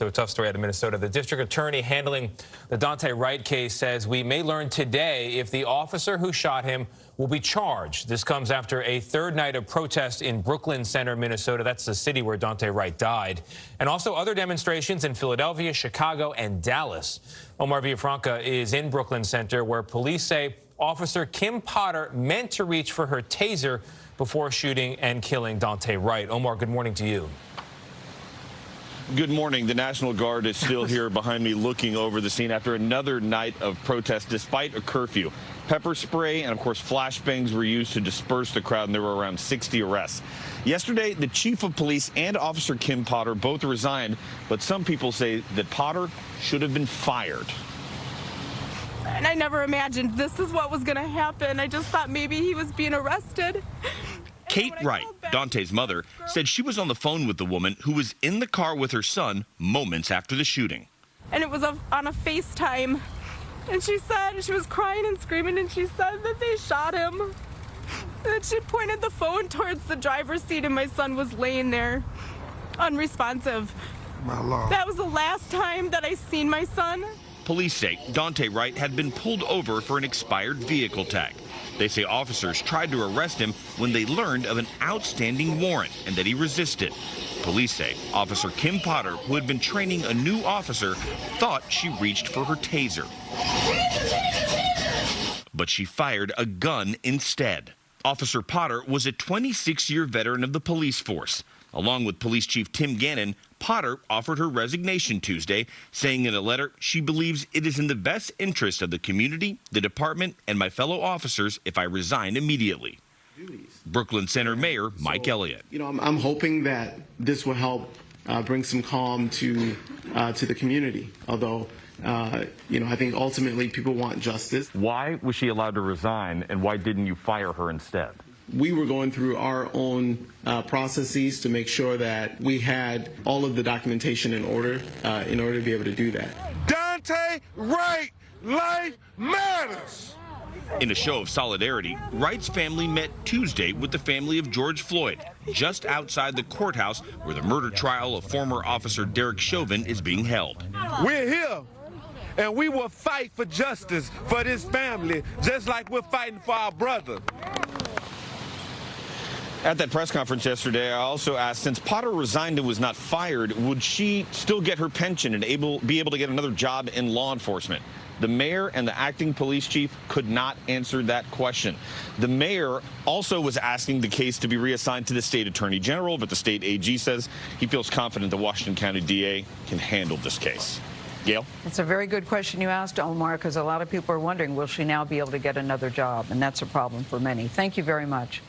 So a tough story out of Minnesota. The district attorney handling the Daunte Wright case says we may learn today if the officer who shot him will be charged. This comes after a third night of protest in Brooklyn Center, Minnesota. That's the city where Daunte Wright died. And also other demonstrations in Philadelphia, Chicago, and Dallas. Omar Villafranca is in Brooklyn Center, where police say Officer Kim Potter meant to reach for her taser before shooting and killing Daunte Wright. Omar, good morning to you. Good morning. The National Guard is still here behind me looking over the scene after another night of protest despite a curfew. Pepper spray and, of course, flashbangs were used to disperse the crowd, and there were around 60 arrests. Yesterday, the chief of police and Officer Kim Potter both resigned, but some people say that Potter should have been fired. And I never imagined this is what was going to happen. I just thought maybe he was being arrested. Kate Wright, Daunte's mother, said she was on the phone with the woman who was in the car with her son moments after the shooting. And it was on a FaceTime. And she said, she was crying and screaming, and she said that they shot him. And she pointed the phone towards the driver's seat, and my son was laying there, unresponsive. My Lord. That was the last time that I seen my son. Police say Daunte Wright had been pulled over for an expired vehicle tag. They say officers tried to arrest him when they learned of an outstanding warrant and that he resisted. Police say Officer Kim Potter, who had been training a new officer, thought she reached for her taser. But she fired a gun instead. Officer Potter was a 26-year veteran of the police force. Along with Police Chief Tim Gannon, Potter offered her resignation Tuesday, saying in a letter she believes it is in the best interest of the community, the department, and my fellow officers if I resign immediately. Brooklyn Center Mayor Mike Elliott. I'm hoping that this will help bring some calm to the community, although I think ultimately people want justice. Why was she allowed to resign, and why didn't you fire her instead? We were going through our own processes to make sure that we had all of the documentation in order to be able to do that. Daunte Wright, life matters. In a show of solidarity, Wright's family met Tuesday with the family of George Floyd, just outside the courthouse where the murder trial of former officer Derek Chauvin is being held. We're here, and we will fight for justice for this family, just like we're fighting for our brother. At that press conference yesterday, I also asked, since Potter resigned and was not fired, would she still get her pension and be able to get another job in law enforcement? The mayor and the acting police chief could not answer that question. The mayor also was asking the case to be reassigned to the state attorney general, but the state AG says he feels confident the Washington County DA can handle this case. Gayle? It's a very good question you asked, Omar, because a lot of people are wondering, will she now be able to get another job? And that's a problem for many. Thank you very much.